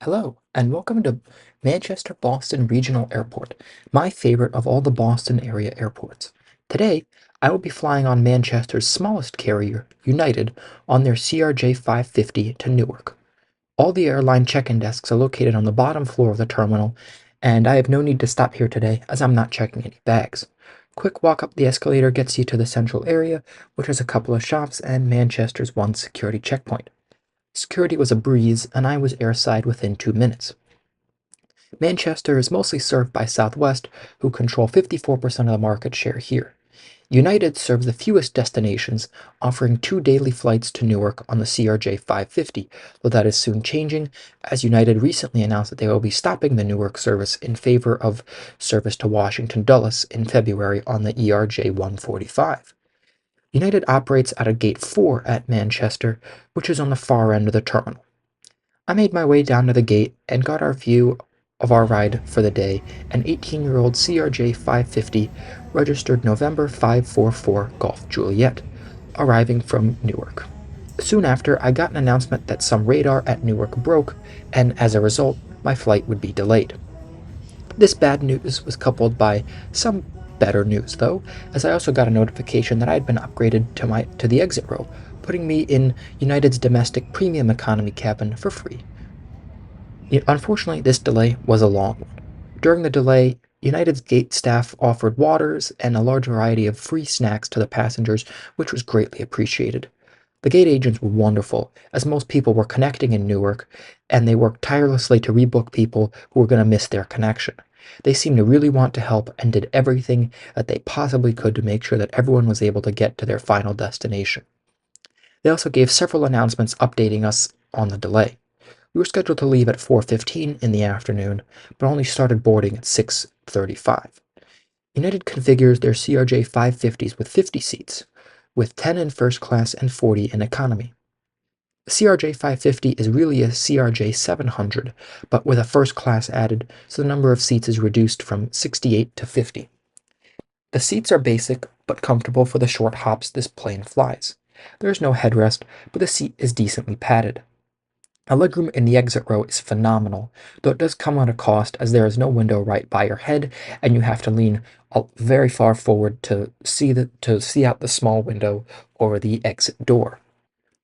Hello, and welcome to Manchester Boston Regional Airport, my favorite of all the Boston area airports. Today, I will be flying on Manchester's smallest carrier, United, on their CRJ-550 to Newark. All the airline check-in desks are located on the bottom floor of the terminal, and I have no need to stop here today as I'm not checking any bags. Quick walk up the escalator gets you to the central area, which has a couple of shops and Manchester's one security checkpoint. Security was a breeze, and I was airside within 2 minutes. Manchester is mostly served by Southwest, who control 54% of the market share here. United serves the fewest destinations, offering two daily flights to Newark on the CRJ-550, though that is soon changing, as United recently announced that they will be stopping the Newark service in favor of service to Washington Dulles in February on the ERJ-145. United operates out of Gate 4 at Manchester, which is on the far end of the terminal. I made my way down to the gate and got our view of our ride for the day, an 18-year-old CRJ 550 registered November 544 Golf Juliet, arriving from Newark. Soon after, I got an announcement that some radar at Newark broke, and as a result, my flight would be delayed. This bad news was coupled by some better news, though, as I also got a notification that I had been upgraded to the exit row, putting me in United's domestic premium economy cabin for free. Unfortunately, this delay was a long one. During the delay, United's gate staff offered waters and a large variety of free snacks to the passengers, which was greatly appreciated. The gate agents were wonderful, as most people were connecting in Newark, and they worked tirelessly to rebook people who were going to miss their connection. They seemed to really want to help and did everything that they possibly could to make sure that everyone was able to get to their final destination. They also gave several announcements updating us on the delay. We were scheduled to leave at 4:15 in the afternoon, but only started boarding at 6:35. United configures their CRJ 550s with 50 seats, with 10 in first class and 40 in economy. The CRJ 550 is really a CRJ 700, but with a first class added, so the number of seats is reduced from 68 to 50. The seats are basic, but comfortable for the short hops this plane flies. There is no headrest, but the seat is decently padded. A legroom in the exit row is phenomenal, though it does come at a cost as there is no window right by your head, and you have to lean very far forward to see out the small window over the exit door.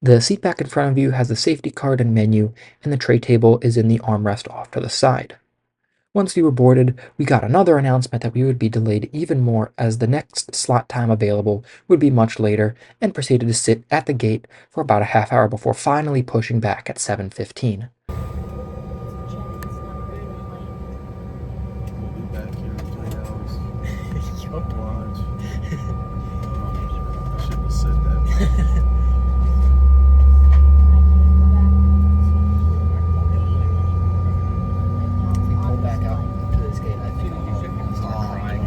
The seat back in front of you has the safety card and menu, and the tray table is in the armrest off to the side. Once we were boarded, we got another announcement that we would be delayed even more as the next slot time available would be much later, and proceeded to sit at the gate for about a half hour before finally pushing back at 7:15. We'll be back here in 3 hours. Watch. I shouldn't have said that. If we pull back out to this gate, I think I'll start crying.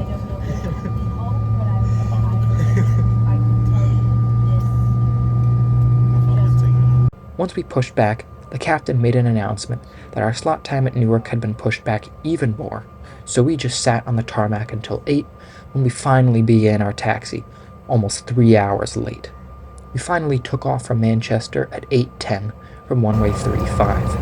Once we pushed back, the captain made an announcement that our slot time at Newark had been pushed back even more, so we just sat on the tarmac until 8 when we finally began our taxi, almost 3 hours late. We finally took off from Manchester at 8:10 from runway 35.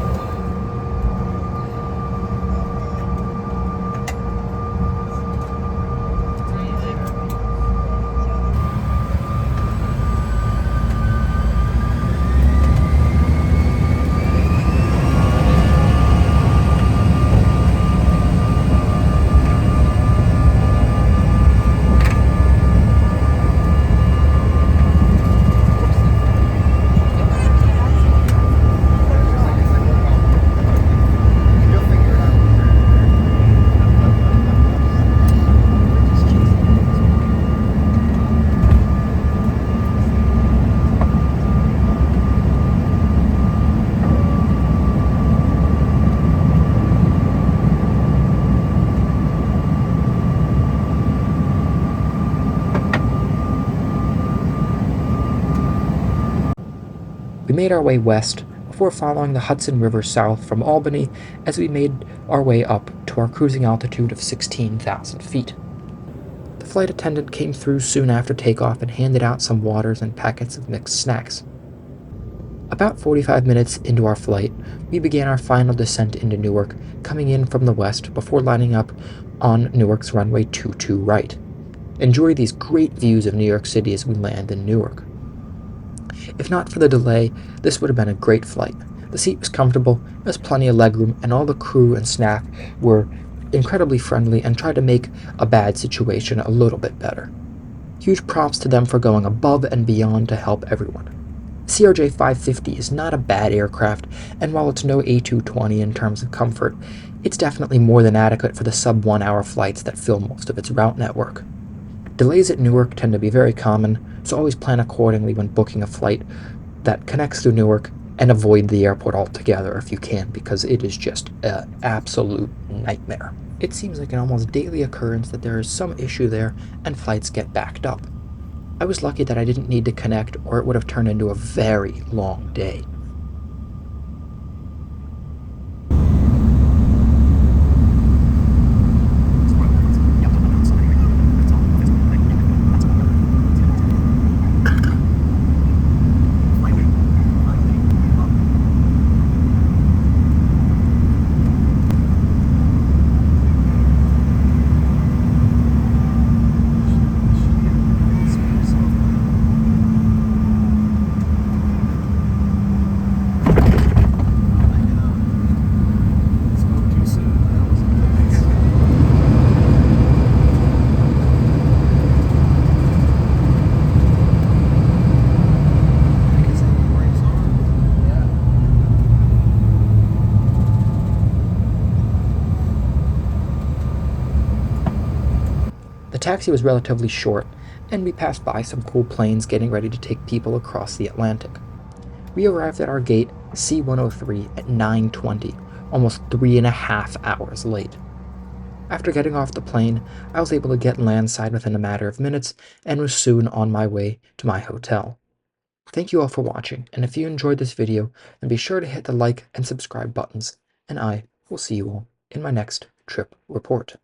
We made our way west before following the Hudson River south from Albany as we made our way up to our cruising altitude of 16,000 feet. The flight attendant came through soon after takeoff and handed out some waters and packets of mixed snacks. About 45 minutes into our flight, we began our final descent into Newark, coming in from the west before lining up on Newark's runway 22 right. Enjoy these great views of New York City as we land in Newark. If not for the delay, this would have been a great flight. The seat was comfortable, there was plenty of legroom, and all the crew and staff were incredibly friendly and tried to make a bad situation a little bit better. Huge props to them for going above and beyond to help everyone. CRJ-550 is not a bad aircraft, and while it's no A220 in terms of comfort, it's definitely more than adequate for the sub 1 hour flights that fill most of its route network. Delays at Newark tend to be very common, so always plan accordingly when booking a flight that connects through Newark, and avoid the airport altogether if you can, because it is just an absolute nightmare. It seems like an almost daily occurrence that there is some issue there and flights get backed up. I was lucky that I didn't need to connect, or it would have turned into a very long day. The taxi was relatively short, and we passed by some cool planes getting ready to take people across the Atlantic. We arrived at our gate C-103 at 9:20, almost 3.5 hours late. After getting off the plane, I was able to get landside within a matter of minutes and was soon on my way to my hotel. Thank you all for watching, and if you enjoyed this video, then be sure to hit the like and subscribe buttons, and I will see you all in my next trip report.